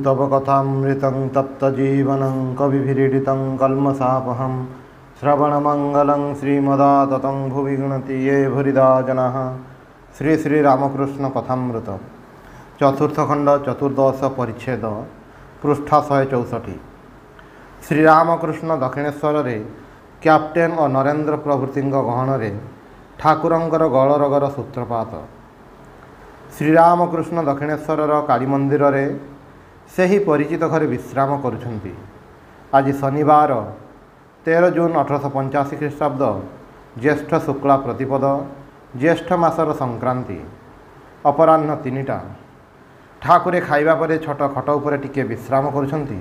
तव कथामृतं तप्तजीवनं कविभिरीडितं कल्मषापहं श्रवणमंगलं श्रीमदाततं भुवि गृह्णन्ति ये भूरिदा जनाः। श्री श्री रामकृष्ण कथामृत चतुर्थ खंड चतुर्दश परिच्छेद पृष्ठा 164। श्रीरामकृष्ण दक्षिणेश्वर रे कैप्टेन और नरेंद्र प्रभृति गहन रे ठाकुरंकर गलरगर सूत्रपात। श्रीरामकृष्ण दक्षिणेश्वर काली मंदिर रे सही परिचित घरे विश्राम करुछंती। आज शनिवार 13 जून 1885 ख्रीष्टाब्द ज्येष्ठ शुक्ला प्रतिपद ज्येष्ठ मासर संक्रांति अपराह्न 3टा। ठाकुरे खाइबा परे छोट खट उपरे टिके विश्राम करुछंती।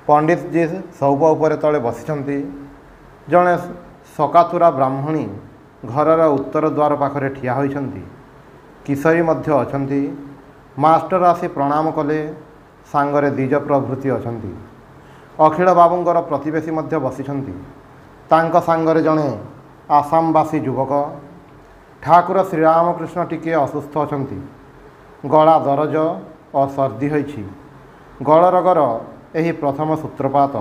पंडित जी सौप उपरे तले बसिछंती। जड़े सकातुरा ब्राह्मणी घरर उत्तर द्वार पाखरे ठिया होइछंती। किशोरी मध्य अछंती। मास्टर आसी प्रणाम कले। सांगरे द्विज प्रभृति अछंती। अखिल बाबूंकर प्रतिवेशी मध्य बसिछंती। तांको सांगरे जड़े आसामवासी युवक। ठाकुर श्रीरामकृष्ण टिके असुस्थ अछंती। गला दरज और सर्दी होइछि। गलरगर एही प्रथम सूत्रपात।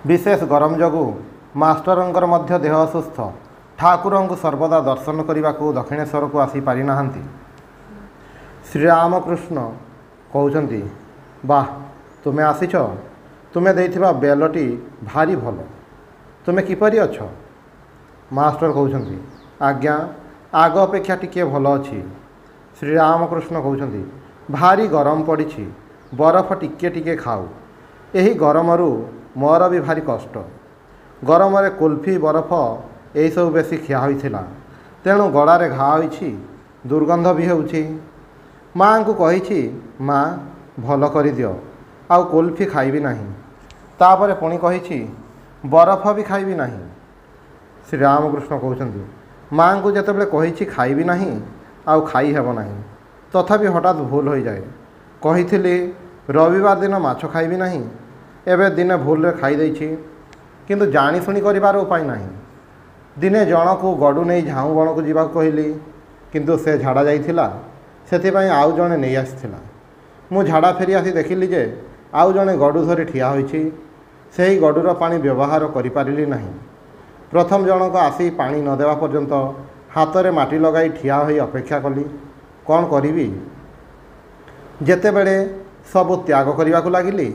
विशेष गरम जगु मास्टरंकर मध्य देह असुस्थ। ठाकुरंकु सर्वदा दर्शन करने को दक्षिणेश्वर को आसी पारि नाहांती। श्रीरामकृष्ण कहउछंती, वाह तुमे आसीछ। तुमे देइथिबा बेलटी भारी भल। तुमे किपरि अछ? मास्टर कहउछंती, आज्ञा आग अपेक्षा टिके भल अछि। श्रीरामकृष्ण कहउछंती, भारी गरम पड़िछि। बरफ टिके टिके खाऊ। एही गरमरु मोर भी भारी कष्ट। गरम रे कुल्फी बरफ यही सब बेसी खिया होइथिला। तेणु गड़ारे घा होइछि। दुर्गंध भी होउछि। माँ को कहिछि, माँ भल करि दियो, आउ कुल्फी खाइबी नाही। तापरे पुणी कहिछि, बरफ भी खाइबी नाही। श्रीरामकृष्ण कहउछंती, माँ को जेतेबेले कहिछि खाइबी नाही आउ खाई हेब नाही, तथापि हठात भूल हो जाए। कहिथिली रविवार दिन माछ खाइबी नाही, एबे दिने भूल रे खाई दैछि। किंतु जानी शुणी करिबार उपाय नाही। दिने जन को गडु नहीं झाऊ बण को जीवा कहली, किंतु से झाड़ा जाइथिला। सेथिपाई आउ जणे नहीं आसिथिला। मु झाड़ा फेरी आसी देखिली जे आउ जणे गडु धरी ठिया होइछि। सेही गडुर पानी व्यवहार करि पारिली नाही। प्रथम जनक आसी पानी न देवा पर्यंत हाथ में माटी लगाई ठिया होई अपेक्षा कली। कौन करिबी? जेतेबेले सब त्याग करने को लगिली,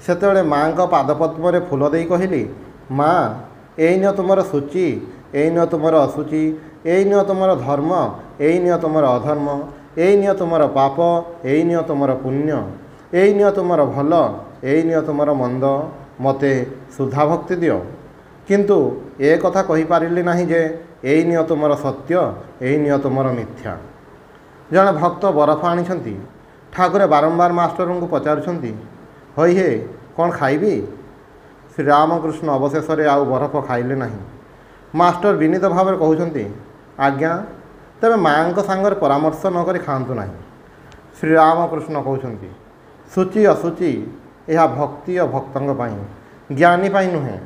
सेतेबेले माँ को पादपद्म फूल दे कहली, माँ एई नियो तुमर सूची, एई नियो तुमर असुचि, एई नियो तुमर धर्म, एई नियो तुमर अधर्म, एई नियो तुमर पाप, एई नियो तुमर पुण्य, एई नियो तुमर भल, एई नियो तुमर मंद, मते सुधा भक्ति दियो। किंतु ए कथा कहि पारिली नाही जे एई नियो तुमर सत्य, एई नियो तुमर मिथ्या। जने भक्त बरफ आनिछंती। ठाकुरे बारंबार मास्टर को पचारुछंती, होई हे कौन खाइबी? श्रीरामकृष्ण अवशेष आउ बरफ खाइले नाही। मास्टर विनीत भाव में कहउछंती, आज्ञा तेरे माँ को सांगर परामर्श नक खातु ना। श्रीरामकृष्ण कहउछंती, सूची असुचि यह भक्ति और भक्तों पाई, ज्ञानी पाई नुहे।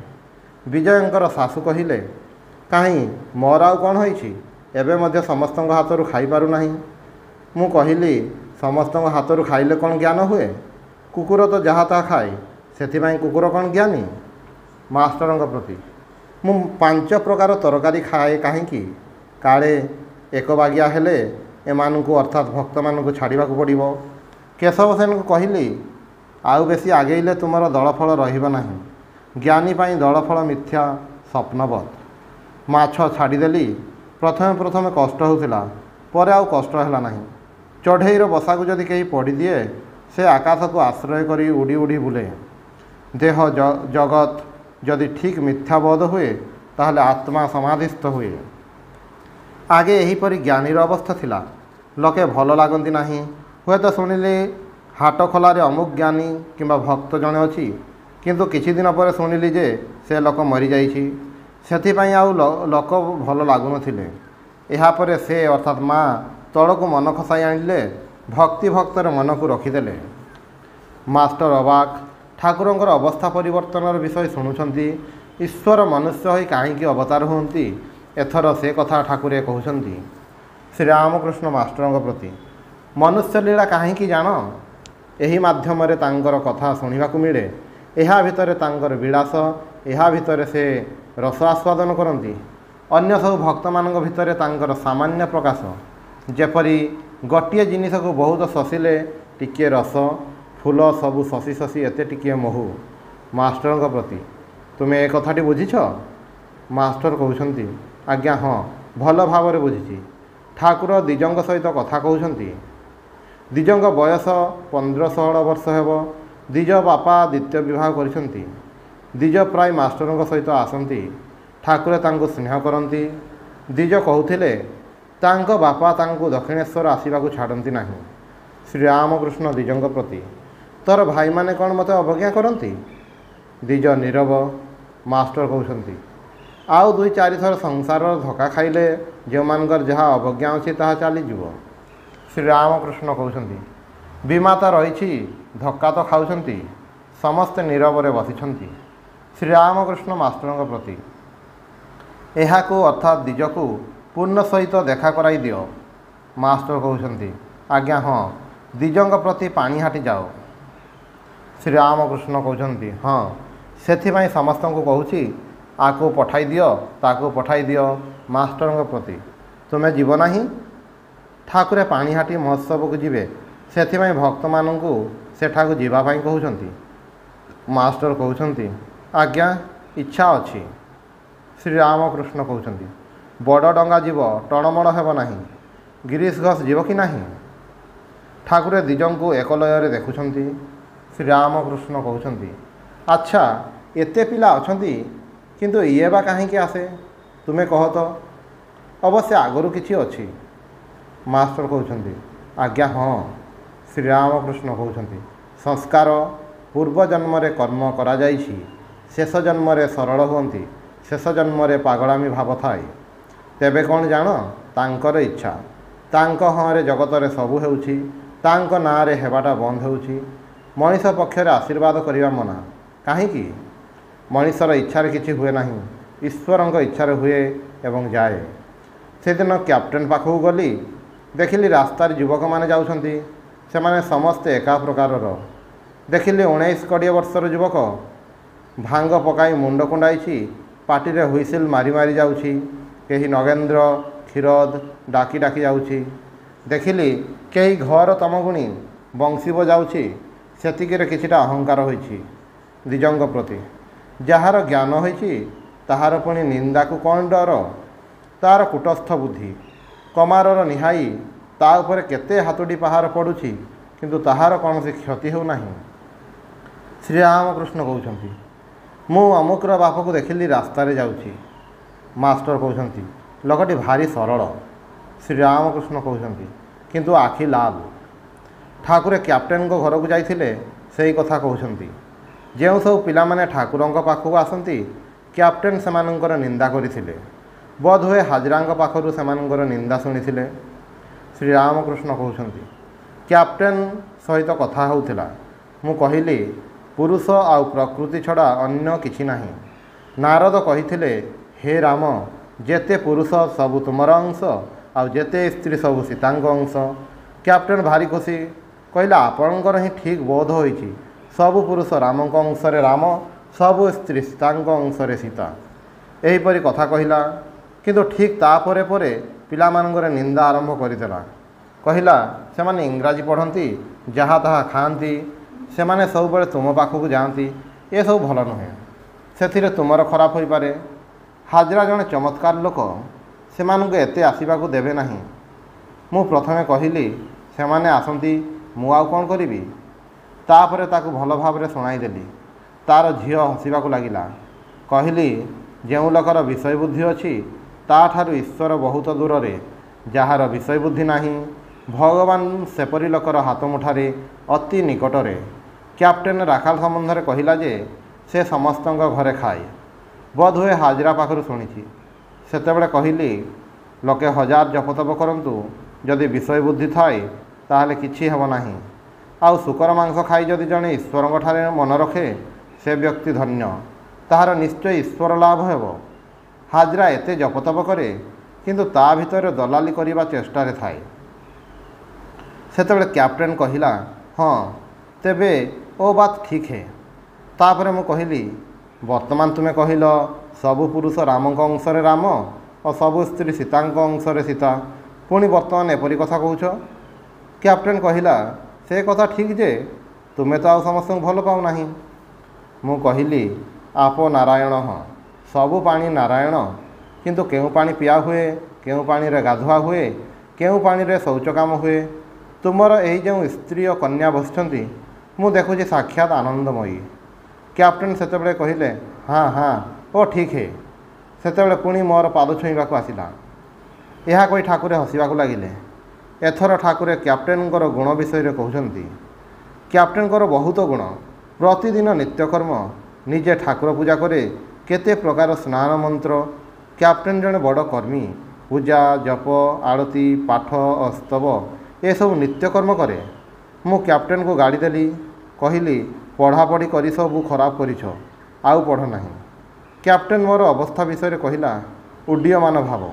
विजयंकर सासु कहिले, कहीं मोर आउ कौन होइछि? एबे मध्य समस्त हाथरू खाई पारु नाही। मु कहिली, समस्त हाथरू खाइले कौन ज्ञान हुए? कुकुर तो जहाँ ताहा खाए, सेथिपाई कुकुर कौन ज्ञानी? मास्टरंक प्रति, मु 5 प्रकार तरकारी खाए कहीं काले एक बागिया हेले एमानकु अर्थात भक्त मानकु छाड़िबा को पड़िबो। केशव सेन को कहली, आउ बेसी आगेइले तुमर दलफल रहिबा नाही। ज्ञानी पाई दलफल मिथ्या स्वप्नवत। माछ छाड़ीदेली। प्रथमे प्रथमे कष्ट होउथिला, परे आउ कष्ट हैला नाही। चढ़ेईर बसा को जदि कहीं पड़ी दिए, से आकाश को आश्रय करी उड़ी उड़ी बुले। देह जगत जदि ठीक मिथ्या बोध हुए, ताहले आत्मा समाधिस्थ हुए। आगे एहीपरि ज्ञानीर अवस्था थिला। लोके भल लागंती नाही। हुए तो शुणिले हाट खोलारे अमुक ज्ञानी किंबा भक्त जणे अछि, किंतु किछि दिन पर शुणिली जे से लोक मरी जाइछि। सेथिपाई आउ लोक भल लागुनथिले। एहा परे से अर्थात माँ तलको मन खसाई आनिले। भक्ति भक्तर मन को रखिदेले। मास्टर अबाक। ठाकुरंकर अवस्था परिवर्तन विषय शुणुछंती। ईश्वर मनुष्य होई काहींकी अवतार हुंती, एथर से कथा ठाकुरे कहउछंती। श्रीरामकृष्ण मास्टरंक प्रति, मनुष्य लीला कहीं जान? ଏହି ମାଧ୍ୟମରେ ତାଙ୍କର କଥା ଶୁଣିବାକୁ ମିଳେ। ଏହା ଭିତରେ ତାଙ୍କର ବିଳାସ, ଏହା ଭିତରେ ସେ ରସ ଆସ୍ୱାଦନ କରନ୍ତି। ଅନ୍ୟ ସବୁ ଭକ୍ତମାନଙ୍କ ଭିତରେ ତାଙ୍କର ସାମାନ୍ୟ ପ୍ରକାଶ। ଯେପରି ଗୋଟିଏ ଜିନିଷକୁ ବହୁତ ଶୋଷିଲେ ଟିକିଏ ରସ, ଫୁଲ ସବୁ ଶୋଷି ଶୋଷି ଏତେ ଟିକିଏ ମହୁ। ମାଷ୍ଟରଙ୍କ ପ୍ରତି ତୁମେ ଏ କଥାଟି ବୁଝିଛ? ମାଷ୍ଟର କହୁଛନ୍ତି, ଆଜ୍ଞା ହଁ, ଭଲ ଭାବରେ ବୁଝିଛି। ଠାକୁର ଦ୍ୱିଜଙ୍କ ସହିତ କଥା କହୁଛନ୍ତି। ଦ୍ୱିଜଙ୍କ ବୟସ 15-16 ବର୍ଷ ହେବ। ଦ୍ୱିଜ ବାପା ଦ୍ୱିତୀୟ ବିବାହ କରିଛନ୍ତି। ଦ୍ୱିଜ ପ୍ରାୟ ମାଷ୍ଟରଙ୍କ ସହିତ ଆସନ୍ତି। ଠାକୁର ତାଙ୍କୁ ସ୍ନେହ କରନ୍ତି। ଦ୍ୱିଜ କହୁଥିଲେ ତାଙ୍କ ବାପା ତାଙ୍କୁ ଦକ୍ଷିଣେଶ୍ୱର ଆସିବାକୁ ଛାଡ଼ନ୍ତି ନାହିଁ। ଶ୍ରୀରାମକୃଷ୍ଣ ଦ୍ୱିଜଙ୍କ ପ୍ରତି, ତୋର ଭାଇମାନେ କ'ଣ ମୋତେ ଅବଜ୍ଞା କରନ୍ତି? ଦ୍ୱିଜ ନୀରବ। ମାଷ୍ଟର କହୁଛନ୍ତି, ଆଉ 2-4 ଥର ସଂସାରର ଧକ୍କା ଖାଇଲେ ଯେଉଁମାନଙ୍କର ଯାହା ଅବଜ୍ଞା ଅଛି ତାହା ଚାଲିଯିବ। ଶ୍ରୀରାମକୃଷ୍ଣ କହୁଛନ୍ତି, ବିମାତା ରହିଛି, ଧକ୍କା ତ ଖାଉଛନ୍ତି। ସମସ୍ତେ ନୀରବରେ ବସିଛନ୍ତି। ଶ୍ରୀରାମକୃଷ୍ଣ ମାଷ୍ଟରଙ୍କ ପ୍ରତି, ଏହାକୁ ଅର୍ଥାତ୍ ଦ୍ୱିଜକୁ ପୂର୍ଣ୍ଣ ସହିତ ଦେଖା କରାଇ ଦିଅ। ମାଷ୍ଟର କହୁଛନ୍ତି, ଆଜ୍ଞା ହଁ, ଦ୍ୱିଜଙ୍କ ପ୍ରତି ପାଣିହାଟି ଯାଅ। ଶ୍ରୀରାମକୃଷ୍ଣ କହୁଛନ୍ତି, ହଁ, ସେଥିପାଇଁ ସମସ୍ତଙ୍କୁ କହୁଛି, ଆକୁ ପଠାଇ ଦିଅ, ତାକୁ ପଠାଇ ଦିଅ। ମାଷ୍ଟରଙ୍କ ପ୍ରତି, ତୁମେ ଯିବ ନାହିଁ? ଠାକୁରେ ପାଣିହାଟି ମହୋତ୍ସବକୁ ଯିବେ, ସେଥିପାଇଁ ଭକ୍ତମାନଙ୍କୁ ସେଠାକୁ ଯିବା ପାଇଁ କହୁଛନ୍ତି। ମାଷ୍ଟର କହୁଛନ୍ତି, ଆଜ୍ଞା, ଇଚ୍ଛା ଅଛି। ଶ୍ରୀରାମକୃଷ୍ଣ କହୁଛନ୍ତି, ବଡ଼ ଡଙ୍ଗା ଯିବ, ଟଣମଣ ହେବ ନାହିଁ। ଗିରିଶ ଘୋଷ ଯିବ କି ନାହିଁ? ଠାକୁରେ ଦ୍ୱିଜଙ୍କୁ ଏକଲୟରେ ଦେଖୁଛନ୍ତି। ଶ୍ରୀରାମକୃଷ୍ଣ କହୁଛନ୍ତି, ଆଚ୍ଛା, ଏତେ ପିଲା ଅଛନ୍ତି, କିନ୍ତୁ ଇଏ ବା କାହିଁକି ଆସେ? ତୁମେ କହ ତ। ଅବଶ୍ୟ ଆଗରୁ କିଛି ଅଛି। ମାଷ୍ଟର କହୁଛନ୍ତି, ଆଜ୍ଞା ହଁ। ଶ୍ରୀରାମକୃଷ୍ଣ କହୁଛନ୍ତି, ସଂସ୍କାର, ପୂର୍ବ ଜନ୍ମରେ କର୍ମ କରାଯାଇଛି। ଶେଷ ଜନ୍ମରେ ସରଳ ହୁଅନ୍ତି। ଶେଷ ଜନ୍ମରେ ପାଗଳାମୀ ଭାବ ଥାଏ। ତେବେ କ'ଣ ଜାଣ? ତାଙ୍କର ଇଚ୍ଛା। ତାଙ୍କ ହଁରେ ଜଗତରେ ସବୁ ହେଉଛି। ତାଙ୍କ ନାଁରେ ହେବାଟା ବନ୍ଦ ହେଉଛି। ମଣିଷ ପକ୍ଷରେ ଆଶୀର୍ବାଦ କରିବା ମନା। କାହିଁକି? ମଣିଷର ଇଚ୍ଛାରେ କିଛି ହୁଏ ନାହିଁ, ଈଶ୍ୱରଙ୍କ ଇଚ୍ଛାରେ ହୁଏ ଏବଂ ଯାଏ। ସେଦିନ କ୍ୟାପ୍ଟେନ୍ ପାଖକୁ ଗଲି। ଦେଖିଲି ରାସ୍ତାରେ ଯୁବକମାନେ ଯାଉଛନ୍ତି। ସେମାନେ ସମସ୍ତେ ଏକା ପ୍ରକାରର। ଦେଖିଲି 19-20 ବର୍ଷର ଯୁବକ। ଭାଙ୍ଗ ପକାଇ ମୁଣ୍ଡ କୁଣ୍ଡାଇଛି, ପାଟିରେ ହୁଇସିଲ୍ ମାରି ମାରି ଯାଉଛି। କେହି ନଗେନ୍ଦ୍ର, କ୍ଷୀରୋଦ ଡାକି ଡାକି ଯାଉଛି। ଦେଖିଲି କେହି ଘର ତମଗୁଣି ବଂଶୀ ବଜାଉଛି। ସେତିକିରେ କିଛିଟା ଅହଙ୍କାର ହୋଇଛି ଦ୍ୱିଜଙ୍କ ପ୍ରତି। ଯାହାର ଜ୍ଞାନ ହୋଇଛି ତାହାର ପୁଣି ନିନ୍ଦାକୁ କ'ଣ ଡର? ତା'ର କୁଟସ୍ଥ ବୁଦ୍ଧି। କମାରର ନିହାଇ ତା ଉପରେ କେତେ ହାତୁଡ଼ି ପାହାର ପଡ଼ୁଛି, କିନ୍ତୁ ତାହାର କୌଣସି କ୍ଷତି ହେଉନାହିଁ। ଶ୍ରୀରାମକୃଷ୍ଣ କହୁଛନ୍ତି, ମୁଁ ଅମୁକର ବାପକୁ ଦେଖିଲି ରାସ୍ତାରେ ଯାଉଛି। ମାଷ୍ଟର କହୁଛନ୍ତି, ଲୋକଟି ଭାରି ସରଳ। ଶ୍ରୀରାମକୃଷ୍ଣ କହୁଛନ୍ତି, କିନ୍ତୁ ଆଖି ଲାଲ। ଠାକୁରେ କ୍ୟାପ୍ଟେନଙ୍କ ଘରକୁ ଯାଇଥିଲେ, ସେଇ କଥା କହୁଛନ୍ତି। ଯେଉଁ ସବୁ ପିଲାମାନେ ଠାକୁରଙ୍କ ପାଖକୁ ଆସନ୍ତି, କ୍ୟାପ୍ଟେନ ସେମାନଙ୍କର ନିନ୍ଦା କରିଥିଲେ। ବୋଧହୁଏ ହାଜରାଙ୍କ ପାଖରୁ ସେମାନଙ୍କର ନିନ୍ଦା ଶୁଣିଥିଲେ। ଶ୍ରୀରାମକୃଷ୍ଣ କହୁଛନ୍ତି, କ୍ୟାପ୍ଟେନ ସହିତ କଥା ହେଉଥିଲା। ମୁଁ କହିଲି, ପୁରୁଷ ଆଉ ପ୍ରକୃତି ଛଡ଼ା ଅନ୍ୟ କିଛି ନାହିଁ। ନାରଦ କହିଥିଲେ, ହେ ରାମ, ଯେତେ ପୁରୁଷ ସବୁ ତୁମର ଅଂଶ, ଆଉ ଯେତେ ସ୍ତ୍ରୀ ସବୁ ସୀତାଙ୍କ ଅଂଶ। କ୍ୟାପ୍ଟେନ ଭାରି ଖୁସି। କହିଲା, ଆପଣଙ୍କର ହିଁ ଠିକ୍ ବୋଧ ହୋଇଛି। ସବୁ ପୁରୁଷ ରାମଙ୍କ ଅଂଶରେ ରାମ, ସବୁ ସ୍ତ୍ରୀ ସୀତାଙ୍କ ଅଂଶରେ ସୀତା। ଏହିପରି କଥା କହିଲା। କିନ୍ତୁ ଠିକ୍ ତାପରେ ପରେ ପିଲାମାନଙ୍କର ନିନ୍ଦା ଆରମ୍ଭ କରିଦେଲା। କହିଲା, ସେମାନେ ଇଂରାଜୀ ପଢ଼ନ୍ତି, ଯାହା ତାହା ଖାଆନ୍ତି, ସେମାନେ ସବୁବେଳେ ତୁମ ପାଖକୁ ଯାଆନ୍ତି। ଏସବୁ ଭଲ ନୁହେଁ। ସେଥିରେ ତୁମର ଖରାପ ହୋଇପାରେ। ହାଜରା ଜଣେ ଚମତ୍କାର ଲୋକ, ସେମାନଙ୍କୁ ଏତେ ଆସିବାକୁ ଦେବେ ନାହିଁ। ମୁଁ ପ୍ରଥମେ କହିଲି, ସେମାନେ ଆସନ୍ତି, ମୁଁ ଆଉ କ'ଣ କରିବି? ତାପରେ ତାକୁ ଭଲ ଭାବରେ ଶୁଣାଇଦେଲି। ତା'ର ଝିଅ ହସିବାକୁ ଲାଗିଲା। କହିଲି, ଯେଉଁ ଲୋକର ବିଷୟ ବୁଦ୍ଧି ଅଛି, ତା'ଠାରୁ ଈଶ୍ୱର ବହୁତ ଦୂରରେ। ଯାହାର ବିଷୟ ବୁଦ୍ଧି ନାହିଁ, ଭଗବାନ ସେପରି ଲୋକର ହାତ ମୁଠାରେ ଅତି ନିକଟରେ। କ୍ୟାପ୍ଟେନ ରାଖାଲ ସମ୍ବନ୍ଧରେ କହିଲା ଯେ, ସେ ସମସ୍ତଙ୍କ ଘରେ ଖାଏ। ବୋଧହୁଏ ହାଜରା ପାଖରୁ ଶୁଣିଛି। ସେତେବେଳେ କହିଲି, ଲୋକେ 1000 ଜପତପ କରନ୍ତୁ, ଯଦି ବିଷୟ ବୁଦ୍ଧି ଥାଏ ତାହେଲେ କିଛି ହେବ ନାହିଁ। ଆଉ ଶୂକର ମାଂସ ଖାଇ ଯଦି ଜଣେ ଈଶ୍ୱରଙ୍କଠାରେ ମନ ରଖେ, ସେ ବ୍ୟକ୍ତି ଧନ୍ୟ। ତାହାର ନିଶ୍ଚୟ ଈଶ୍ୱର ଲାଭ ହେବ। ହାଜରା ଏତେ ଜପତପ କରେ, କିନ୍ତୁ ତା ଭିତରେ ଦଲାଲି କରିବା ଚେଷ୍ଟାରେ ଥାଏ। ସେତେବେଳେ କ୍ୟାପ୍ଟେନ କହିଲା, ହଁ, तेबे ओ बात ठीक है। तापर मु कहली वर्तमान तुम्हें कहल सबु पुरुष राम अंशरे राम और सबु स्त्री सीता अंशरे सीता, पुणी वर्तमान एपरी कथा कौच। कैप्टेन कहला से कथा ठीक जे तुम्हें तो आउ समस्त भल पाऊना। मु कहली आप नारायण हाँ सबु पानी नारायण, किंतु केउ पानी पिया हुए, केउ पानी रे गाधुआ हुए, केउ पानी रे शौच काम हुए। तुमर यही जो स्त्री और कन्या बसुँच मु देखुची साक्षात आनंदमयी। कैप्टेन सेतेबेले कहले हाँ हाँ ओ ठीक है। सेतेबेले पुणी मोर पाद छुईवाक आसिला। यह कही ठाकुरे हसिबाकू लगिले। एथर ठाकुरे कैप्टेनकर गुण विषय कहते। कैप्टेनकर बहुत गुण, प्रतिदिन नित्यकर्म, निजे ठाकुर पूजा करे, केते प्रकार स्नान मंत्र। कैप्टेन जड़े बड़ कर्मी, पूजा जप आरती पाठ और स्तव ये सब नित्यकर्म करे। मु कैप्टेन को गाड़ी देली, कहली पढ़ापढ़ी करी सब खराब करिछ, आउ पढ़ नहीं। कैप्टेन मोर अवस्था विषय कहला उड्डीयमान भाव,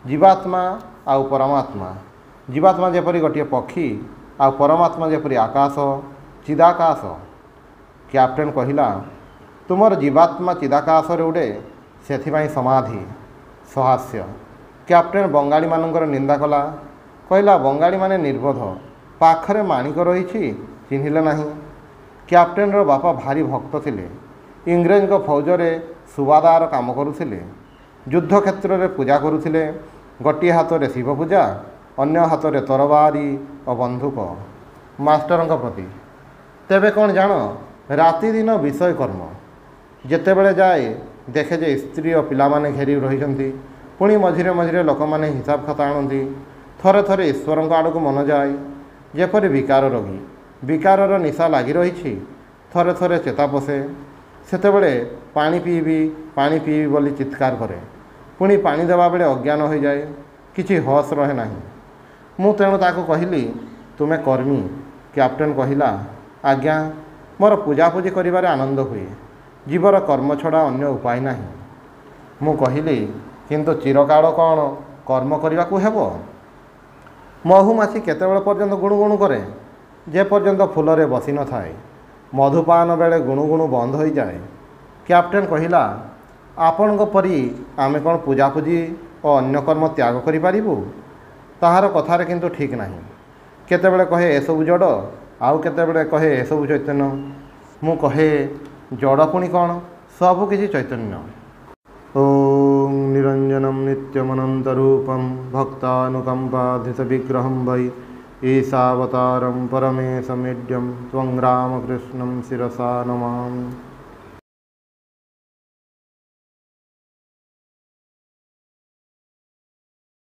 जीवात्मा आउ परमात्मा। जीवात्मा जेपरी गोटे पक्षी आ परमात्मा जेपरी आकाश चिदाकाश। कैप्टेन कहला तुमर जीवात्मा चिदाकाश रे उड़े, सेथिपाई समाधि सहास्य। कैप्टेन बंगाली मानकर निंदा कला, कहला बंगाली माने निर्बोध, पाखरे माणिक रही चिन्हिले नहीं। कैप्टेन रो बापा भारी भक्त थिले, इंग्रेज को फौजरे सुबादार काम करुथिले, युद्ध क्षेत्र में पूजा करुथिले। गोटे हाथ में शिव पूजा, अन्य हाथ में तरबारी और बंधुक मास्टर प्रति। तेबे कौन जान राति दिन विषय कर्म जेतेबेले जाए देखे जे स्त्री और पिला माने घेरी रही, पुणी मझिरे मझिरे लोक माने हिसाब खाता आणती। थरे थरे ईश्वर आड़ को मन जाए, जेपरी विकार रोगी विकारर निशा लगी रही। थरे थरे चेता पशे, सेतेबेले पानी पीबी बोली चित्कार करे, पुणी पानी देवा बेले अज्ञान हो जाए, किछि होश रहे नहीं। मु तेणु ताको कहली तुमे कर्मी। कैप्टेन कहला आज्ञा मोर पूजापूजी करिबारे आनंद हुए, जीवर कर्म छड़ा अन्य उपाय नहीं। मु कहली किंतु चिरकाल कौन कर्म करने को हेब। महुमाछी केतेबेले पर्यंत गुणु गुणु करे, जे पर्यंत फूलरे बसी न थाए, मधुपान बेले गुणु गुणु बंद हो जाए। कैप्टेन कहला आपण परी आमे कौन पूजापूजी और अन्य कर्म त्याग करिपारिबु, ताहार कथार किंतु ठीक नहीं। केतेबेले कहे एसबु जड़, आउ केतेबेले कहे एसबु चैतन्य। मु कहे जड़ पुणी कौन, सबु किछि चैतन्य। ओम निरंजनम नित्यमनंतरूपम भक्तानुकंपाधित विग्रहं वै ईशावतारं परमेशमीड्यं त्वं रामकृष्णं शिरसा नमामि।